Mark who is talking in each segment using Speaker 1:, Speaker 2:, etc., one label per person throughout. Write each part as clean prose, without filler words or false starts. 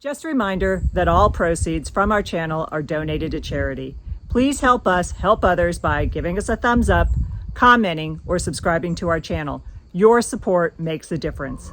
Speaker 1: Just a reminder that all proceeds from our channel are donated to charity. Please help us help others by giving us a thumbs up, commenting, or subscribing to our channel. Your support makes a difference.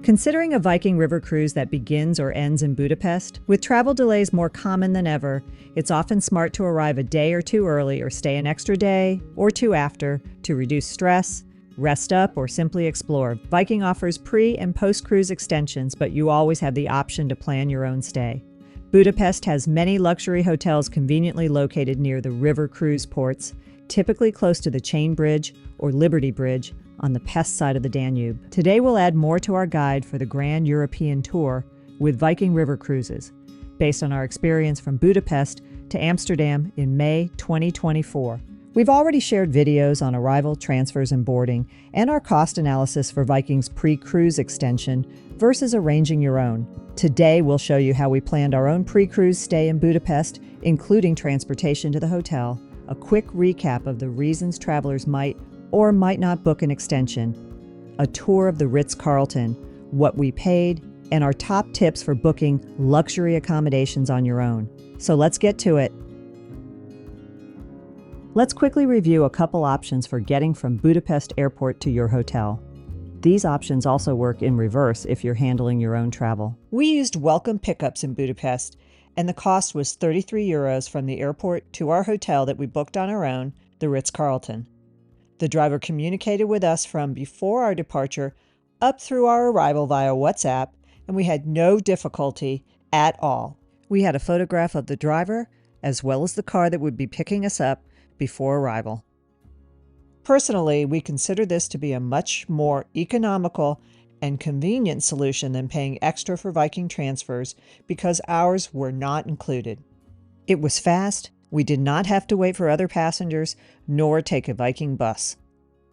Speaker 1: Considering a Viking River cruise that begins or ends in Budapest, with travel delays more common than ever, it's often smart to arrive a day or two early or stay an extra day or two after to reduce stress, rest up, or simply explore. Viking offers pre- and post-cruise extensions, but you always have the option to plan your own stay. Budapest has many luxury hotels conveniently located near the river cruise ports, typically close to the Chain Bridge or Liberty Bridge, on the Pest side of the Danube. Today we'll add more to our guide for the Grand European Tour with Viking River Cruises, based on our experience from Budapest to Amsterdam in May 2024. We've already shared videos on arrival, transfers, and boarding, and our cost analysis for Viking's pre-cruise extension versus arranging your own. Today we'll show you how we planned our own pre-cruise stay in Budapest, including transportation to the hotel, a quick recap of the reasons travelers might or might not book an extension, a tour of the Ritz Carlton, what we paid, and our top tips for booking luxury accommodations on your own. So let's get to it. Let's quickly review a couple options for getting from Budapest Airport to your hotel. These options also work in reverse if you're handling your own travel. We used welcome pickups in Budapest, and the cost was 33 euros from the airport to our hotel that we booked on our own, the Ritz Carlton. The driver communicated with us from before our departure up through our arrival via WhatsApp, and we had no difficulty at all. We had a photograph of the driver as well as the car that would be picking us up before arrival. Personally, we consider this to be a much more economical and convenient solution than paying extra for Viking transfers because ours were not included. It was fast. We did not have to wait for other passengers, nor take a Viking bus.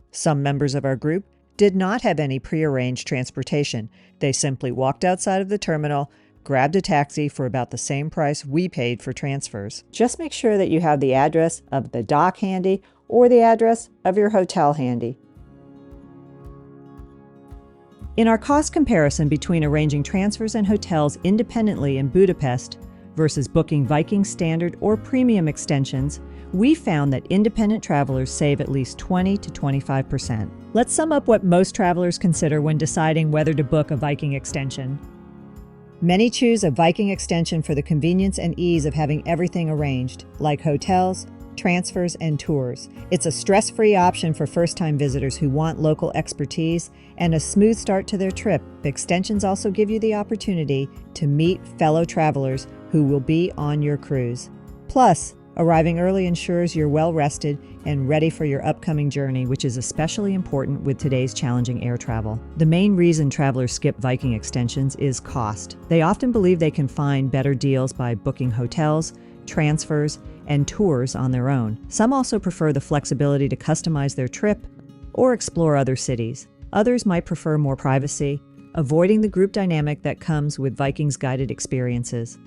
Speaker 1: Some members of our group did not have any prearranged transportation. They simply walked outside of the terminal, grabbed a taxi for about the same price we paid for transfers. Just make sure that you have the address of the dock handy or the address of your hotel handy. In our cost comparison between arranging transfers and hotels independently in Budapest versus booking Viking standard or premium extensions, we found that independent travelers save at least 20 to 25%. Let's sum up what most travelers consider when deciding whether to book a Viking extension. Many choose a Viking extension for the convenience and ease of having everything arranged, like hotels, transfers, and tours. It's a stress-free option for first-time visitors who want local expertise and a smooth start to their trip. Extensions also give you the opportunity to meet fellow travelers who will be on your cruise. Plus, arriving early ensures you're well-rested and ready for your upcoming journey, which is especially important with today's challenging air travel. The main reason travelers skip Viking extensions is cost. They often believe they can find better deals by booking hotels, transfers, and tours on their own. Some also prefer the flexibility to customize their trip or explore other cities. Others might prefer more privacy, avoiding the group dynamic that comes with Viking's guided experiences.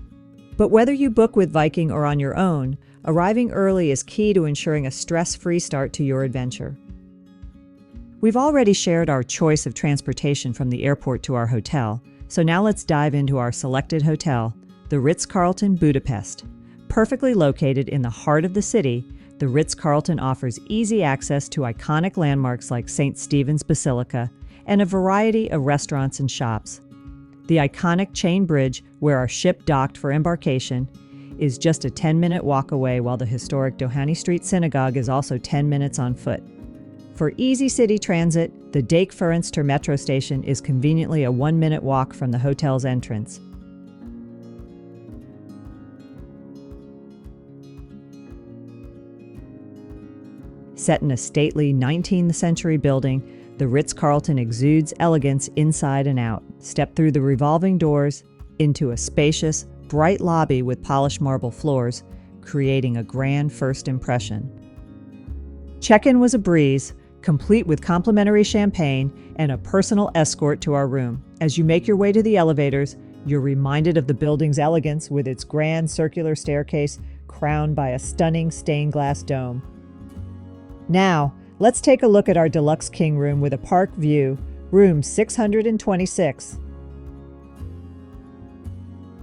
Speaker 1: But whether you book with Viking or on your own, arriving early is key to ensuring a stress-free start to your adventure. We've already shared our choice of transportation from the airport to our hotel, so now let's dive into our selected hotel, the Ritz Carlton Budapest. Perfectly located in the heart of the city, the Ritz Carlton offers easy access to iconic landmarks like St. Stephen's Basilica and a variety of restaurants and shops. The iconic Chain Bridge, where our ship docked for embarkation, is just a 10-minute walk away, while the historic Doheny Street Synagogue is also 10 minutes on foot. For easy city transit, the Dake Ferencter metro station is conveniently a 1-minute walk from the hotel's entrance. Set in a stately 19th century building, the Ritz Carlton exudes elegance inside and out. Step through the revolving doors into a spacious, bright lobby with polished marble floors, creating a grand first impression. Check-in was a breeze. complete with complimentary champagne and a personal escort to our room. As you make your way to the elevators, you're reminded of the building's elegance with its grand circular staircase crowned by a stunning stained glass dome. Now, let's take a look at our deluxe king room with a park view, room 626.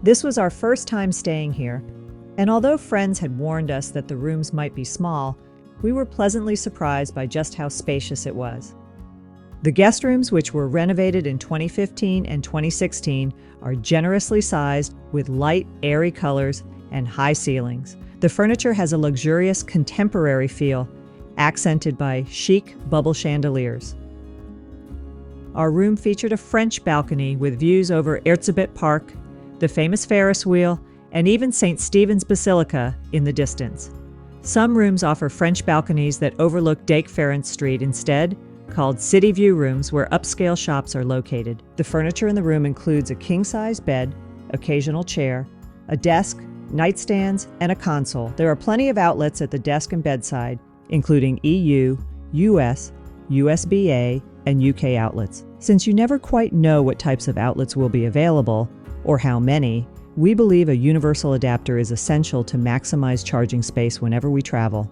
Speaker 1: This was our first time staying here, and although friends had warned us that the rooms might be small, we were pleasantly surprised by just how spacious it was. The guest rooms, which were renovated in 2015 and 2016, are generously sized with light, airy colors and high ceilings. The furniture has a luxurious contemporary feel, accented by chic bubble chandeliers. Our room featured a French balcony with views over Erzsébet Park, the famous Ferris wheel, and even St. Stephen's Basilica in the distance. Some rooms offer French balconies that overlook Dijk Ferenc Street instead, called City View rooms, where upscale shops are located. The furniture in the room includes a king-size bed, occasional chair, a desk, nightstands, and a console. There are plenty of outlets at the desk and bedside, including EU, US, USB-A, and UK outlets. Since you never quite know what types of outlets will be available, or how many, we believe a universal adapter is essential to maximize charging space whenever we travel.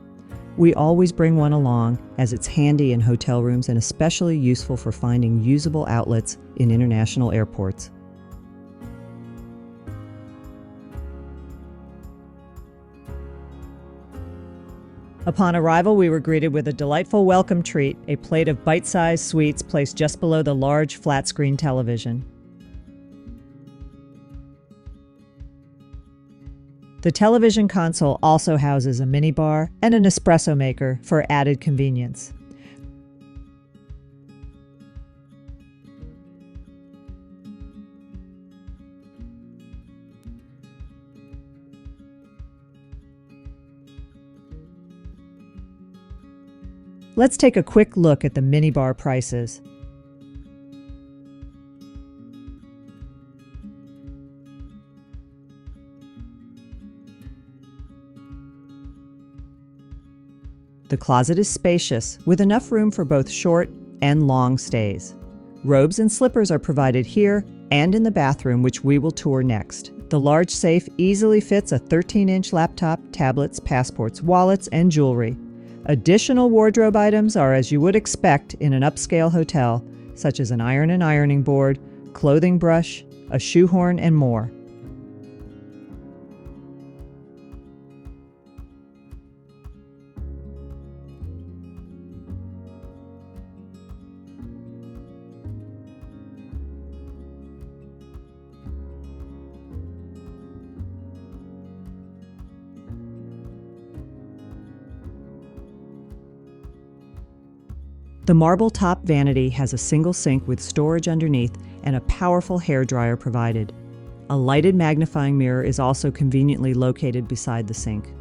Speaker 1: We always bring one along, as it's handy in hotel rooms and especially useful for finding usable outlets in international airports. Upon arrival, we were greeted with a delightful welcome treat, a plate of bite-sized sweets placed just below the large flat-screen television. The television console also houses a minibar and an espresso maker for added convenience. Let's take a quick look at the minibar prices. The closet is spacious, with enough room for both short and long stays. Robes and slippers are provided here and in the bathroom, which we will tour next. The large safe easily fits a 13-inch laptop, tablets, passports, wallets, and jewelry. Additional wardrobe items are as you would expect in an upscale hotel, such as an iron and ironing board, clothing brush, a shoehorn, and more. The marble-top vanity has a single sink with storage underneath and a powerful hairdryer provided. A lighted magnifying mirror is also conveniently located beside the sink.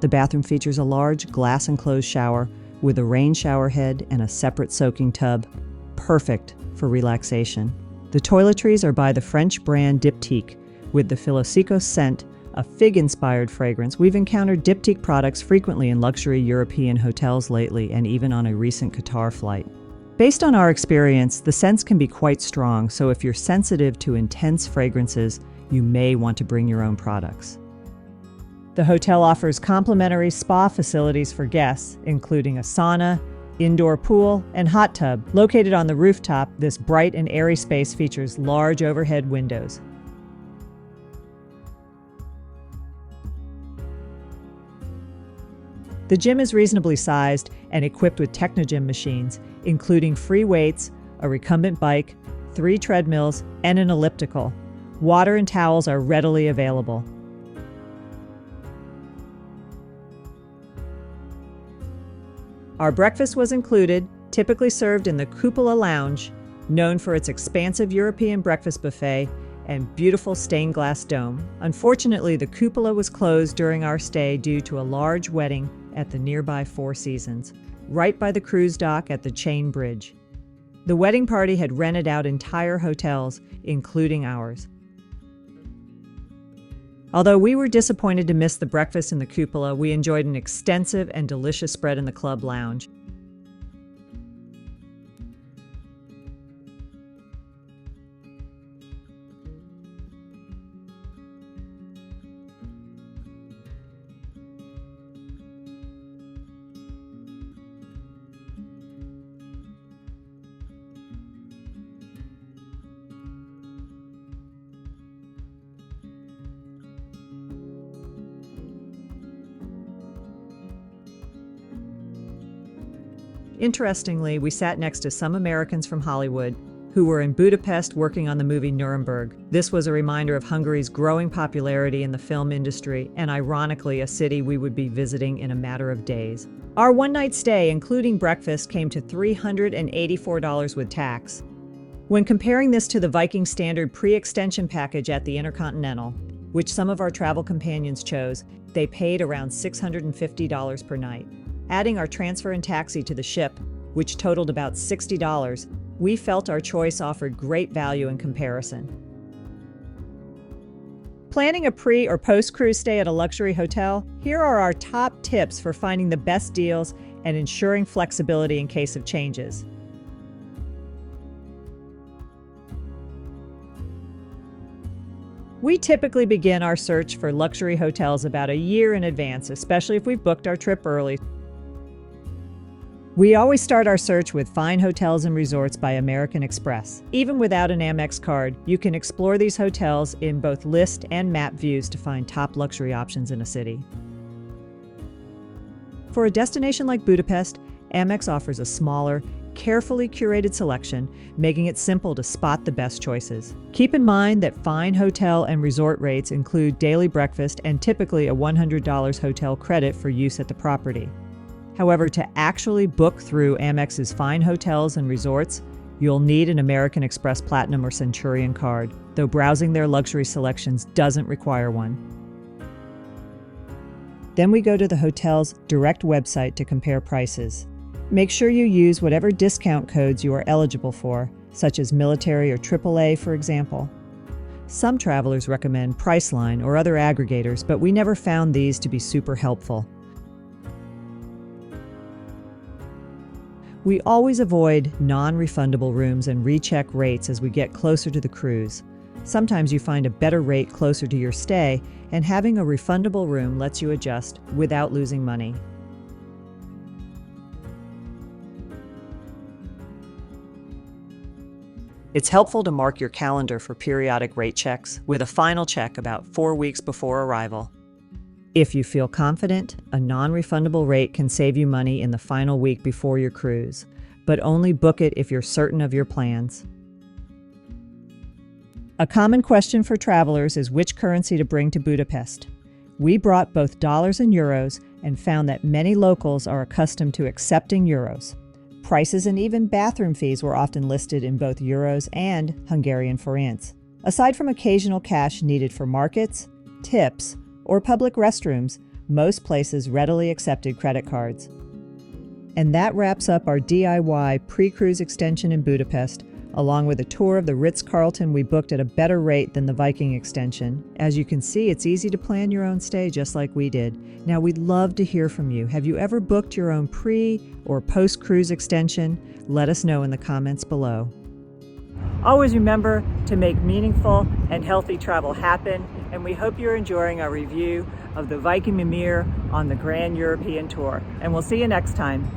Speaker 1: The bathroom features a large glass-enclosed shower with a rain shower head and a separate soaking tub, perfect for relaxation. The toiletries are by the French brand Diptyque, with the Philosophico scent, a fig-inspired fragrance. We've encountered Diptyque products frequently in luxury European hotels lately, and even on a recent Qatar flight. Based on our experience, the scents can be quite strong, so if you're sensitive to intense fragrances, you may want to bring your own products. The hotel offers complimentary spa facilities for guests, including a sauna, indoor pool, and hot tub. Located on the rooftop, this bright and airy space features large overhead windows. The gym is reasonably sized and equipped with Technogym machines, including free weights, a recumbent bike, 3 treadmills, and an elliptical. Water and towels are readily available. Our breakfast was included, typically served in the Cupola Lounge, known for its expansive European breakfast buffet and beautiful stained glass dome. Unfortunately, the cupola was closed during our stay due to a large wedding at the nearby Four Seasons, right by the cruise dock at the Chain Bridge. The wedding party had rented out entire hotels, including ours. Although we were disappointed to miss the breakfast in the cupola, we enjoyed an extensive and delicious spread in the club lounge. Interestingly, we sat next to some Americans from Hollywood who were in Budapest working on the movie Nuremberg. This was a reminder of Hungary's growing popularity in the film industry, and ironically, a city we would be visiting in a matter of days. Our one-night stay, including breakfast, came to $384 with tax. When comparing this to the Viking Standard pre-extension package at the Intercontinental, which some of our travel companions chose, they paid around $650 per night. Adding our transfer and taxi to the ship, which totaled about $60, we felt our choice offered great value in comparison. Planning a pre- or post-cruise stay at a luxury hotel? Here are our top tips for finding the best deals and ensuring flexibility in case of changes. We typically begin our search for luxury hotels about a year in advance, especially if we've booked our trip early. We always start our search with Fine Hotels and Resorts by American Express. Even without an Amex card, you can explore these hotels in both list and map views to find top luxury options in a city. For a destination like Budapest, Amex offers a smaller, carefully curated selection, making it simple to spot the best choices. Keep in mind that Fine Hotel and Resort rates include daily breakfast and typically a $100 hotel credit for use at the property. However, to actually book through Amex's Fine Hotels and Resorts, you'll need an American Express Platinum or Centurion card, though browsing their luxury selections doesn't require one. Then we go to the hotel's direct website to compare prices. Make sure you use whatever discount codes you are eligible for, such as military or AAA, for example. Some travelers recommend Priceline or other aggregators, but we never found these to be super helpful. We always avoid non-refundable rooms and recheck rates as we get closer to the cruise. Sometimes you find a better rate closer to your stay, and having a refundable room lets you adjust without losing money. It's helpful to mark your calendar for periodic rate checks, with a final check about 4 weeks before arrival. If you feel confident, a non-refundable rate can save you money in the final week before your cruise, but only book it if you're certain of your plans. A common question for travelers is which currency to bring to Budapest. We brought both dollars and euros and found that many locals are accustomed to accepting euros. Prices and even bathroom fees were often listed in both euros and Hungarian forints. Aside from occasional cash needed for markets, tips, or public restrooms, most places readily accepted credit cards. And that wraps up our DIY pre-cruise extension in Budapest, along with a tour of the Ritz Carlton we booked at a better rate than the Viking extension. As you can see, it's easy to plan your own stay just like we did. Now, we'd love to hear from you. Have you ever booked your own pre- or post-cruise extension? Let us know in the comments below. Always remember to make meaningful and healthy travel happen, and we hope you're enjoying our review of the Viking Mimir on the Grand European Tour. And we'll see you next time.